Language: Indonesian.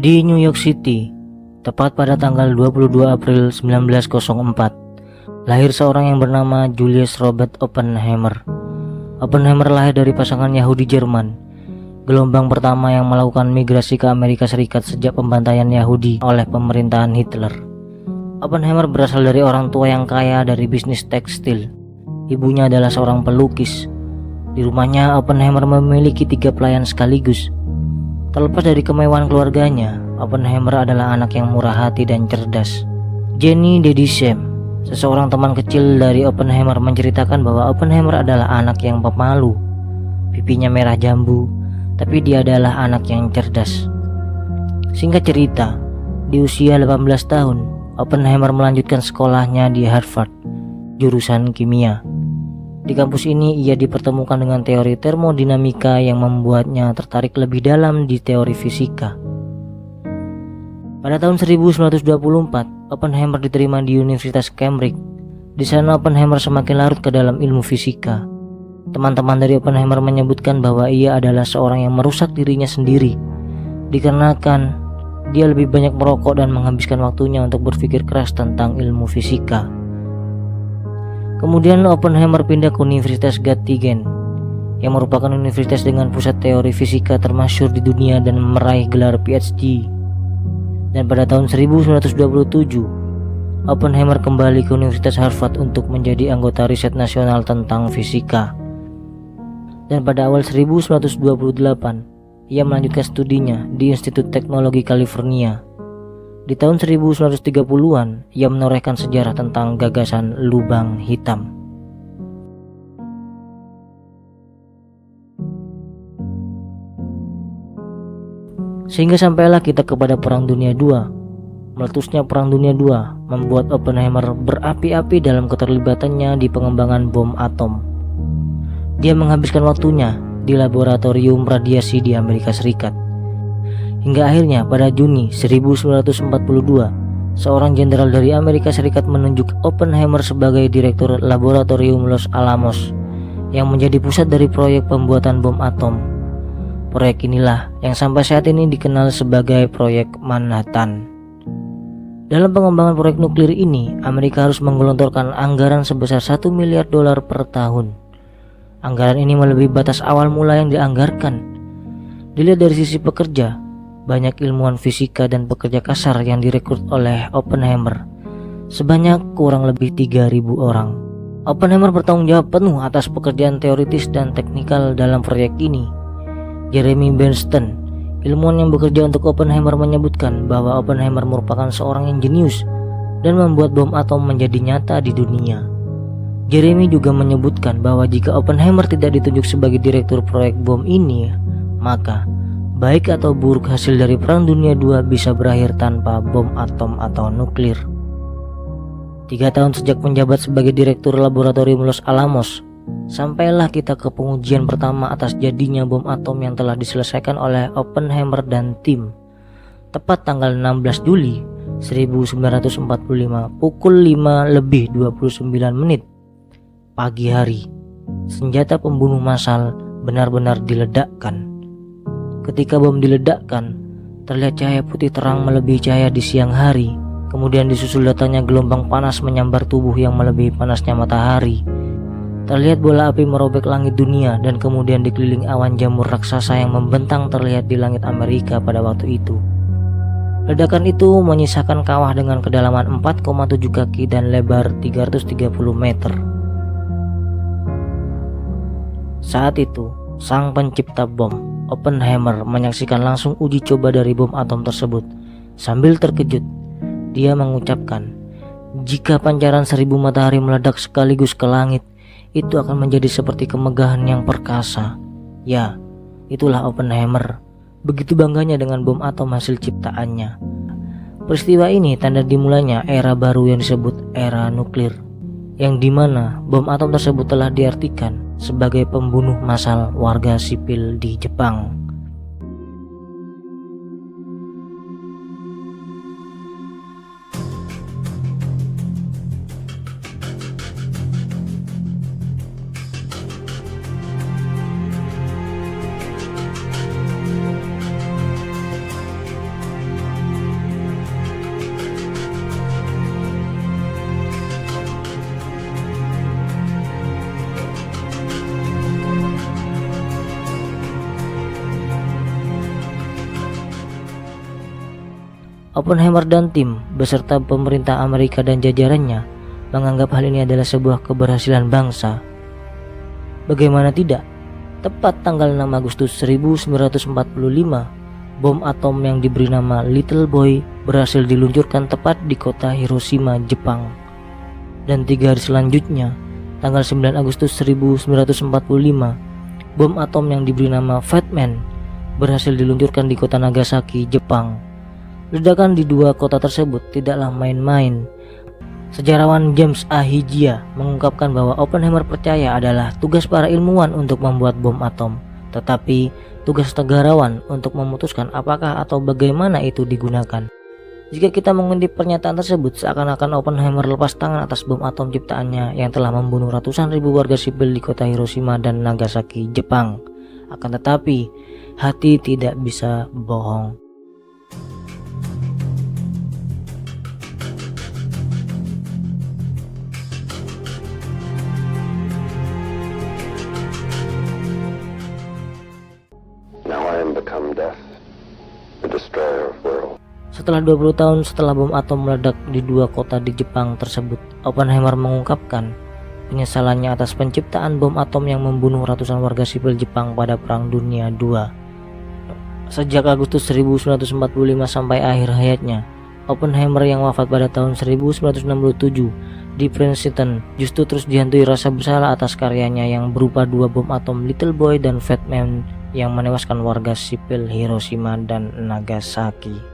Di New York City, tepat pada tanggal 22 April 1904, lahir seorang yang bernama Julius Robert Oppenheimer. Oppenheimer lahir dari pasangan Yahudi Jerman, gelombang pertama yang melakukan migrasi ke Amerika Serikat sejak pembantaian Yahudi oleh pemerintahan Hitler. Oppenheimer berasal dari orang tua yang kaya dari bisnis tekstil. Ibunya adalah seorang pelukis. Di rumahnya, Oppenheimer memiliki 3 pelayan sekaligus. Terlepas dari kemewahan keluarganya, Oppenheimer adalah anak yang murah hati dan cerdas. Jenny Dedishem, seseorang teman kecil dari Oppenheimer, menceritakan bahwa Oppenheimer adalah anak yang pemalu. Pipinya merah jambu, tapi dia adalah anak yang cerdas. Singkat cerita, di usia 18 tahun, Oppenheimer melanjutkan sekolahnya di Harvard, jurusan kimia. Di kampus ini ia dipertemukan dengan teori termodinamika yang membuatnya tertarik lebih dalam di teori fisika. Pada tahun 1924, Oppenheimer diterima di Universitas Cambridge. Di sana Oppenheimer semakin larut ke dalam ilmu fisika. Teman-teman dari Oppenheimer menyebutkan bahwa ia adalah seorang yang merusak dirinya sendiri, dikarenakan dia lebih banyak merokok dan menghabiskan waktunya untuk berpikir keras tentang ilmu fisika. Kemudian Oppenheimer pindah ke Universitas Göttingen, yang merupakan universitas dengan pusat teori fisika termasyhur di dunia dan meraih gelar PhD. Dan pada tahun 1927, Oppenheimer kembali ke Universitas Harvard untuk menjadi anggota riset nasional tentang fisika. Dan pada awal 1928, ia melanjutkan studinya di Institut Teknologi California. Di tahun 1930-an, ia menorehkan sejarah tentang gagasan lubang hitam. Sehingga sampailah kita kepada Perang Dunia II. Meletusnya Perang Dunia II membuat Oppenheimer berapi-api dalam keterlibatannya di pengembangan bom atom. Dia menghabiskan waktunya di laboratorium radiasi di Amerika Serikat. Hingga akhirnya pada Juni 1942, seorang jenderal dari Amerika Serikat menunjuk Oppenheimer sebagai direktur laboratorium Los Alamos, yang menjadi pusat dari proyek pembuatan bom atom. Proyek inilah yang sampai saat ini dikenal sebagai proyek Manhattan. Dalam pengembangan proyek nuklir ini, Amerika harus menggelontorkan anggaran sebesar $1 miliar per tahun. Anggaran ini melebihi batas awal mula yang dianggarkan. Dilihat dari sisi pekerja, banyak ilmuwan fisika dan pekerja kasar yang direkrut oleh Oppenheimer, sebanyak kurang lebih 3.000 orang. Oppenheimer bertanggung jawab penuh atas pekerjaan teoritis dan teknikal dalam proyek ini. Jeremy Bernstein, ilmuwan yang bekerja untuk Oppenheimer, menyebutkan bahwa Oppenheimer merupakan seorang yang jenius dan membuat bom atom menjadi nyata di dunia. Jeremy juga menyebutkan bahwa jika Oppenheimer tidak ditunjuk sebagai direktur proyek bom ini, maka baik atau buruk hasil dari Perang Dunia II bisa berakhir tanpa bom atom atau nuklir. 3 tahun sejak menjabat sebagai direktur laboratorium Los Alamos, sampailah kita ke pengujian pertama atas jadinya bom atom yang telah diselesaikan oleh Oppenheimer dan tim. Tepat tanggal 16 Juli 1945 pukul 5:29 pagi hari, senjata pembunuh massal benar-benar diledakkan. Ketika bom diledakkan, terlihat cahaya putih terang melebihi cahaya di siang hari. Kemudian disusul datangnya gelombang panas menyambar tubuh yang melebihi panasnya matahari. Terlihat bola api merobek langit dunia dan kemudian dikelilingi awan jamur raksasa yang membentang terlihat di langit Amerika pada waktu itu. Ledakan itu menyisakan kawah dengan kedalaman 4,7 kaki dan lebar 330 meter. Saat itu, sang pencipta bom, Oppenheimer, menyaksikan langsung uji coba dari bom atom tersebut. Sambil terkejut, dia mengucapkan, "Jika pancaran 1000 matahari meledak sekaligus ke langit, itu akan menjadi seperti kemegahan yang perkasa." Ya, itulah Oppenheimer. Begitu bangganya dengan bom atom hasil ciptaannya. Peristiwa ini tanda dimulainya era baru yang disebut era nuklir, yang dimana bom atom tersebut telah diartikan sebagai pembunuh massal warga sipil di Jepang. Oppenheimer dan tim beserta pemerintah Amerika dan jajarannya menganggap hal ini adalah sebuah keberhasilan bangsa. Bagaimana tidak? Tepat tanggal 6 Agustus 1945, bom atom yang diberi nama Little Boy berhasil diluncurkan tepat di kota Hiroshima, Jepang. Dan 3 hari selanjutnya, tanggal 9 Agustus 1945, bom atom yang diberi nama Fat Man berhasil diluncurkan di kota Nagasaki, Jepang. Ledakan di 2 kota tersebut tidaklah main-main. Sejarawan James A. Hijia mengungkapkan bahwa Oppenheimer percaya adalah tugas para ilmuwan untuk membuat bom atom, tetapi tugas negarawan untuk memutuskan apakah atau bagaimana itu digunakan. Jika kita mengutip pernyataan tersebut, seakan-akan Oppenheimer lepas tangan atas bom atom ciptaannya yang telah membunuh ratusan ribu warga sipil di kota Hiroshima dan Nagasaki, Jepang. Akan tetapi, hati tidak bisa bohong. Become death, the destroyer of worlds. Setelah 20 tahun setelah bom atom meledak di 2 kota di Jepang tersebut, Oppenheimer mengungkapkan penyesalannya atas penciptaan bom atom yang membunuh ratusan warga sipil Jepang pada Perang Dunia II. Sejak Agustus 1945 sampai akhir hayatnya, Oppenheimer yang wafat pada tahun 1967 di Princeton justru terus dihantui rasa bersalah atas karyanya yang berupa 2 bom atom Little Boy dan Fat Man yang menewaskan warga sipil Hiroshima dan Nagasaki.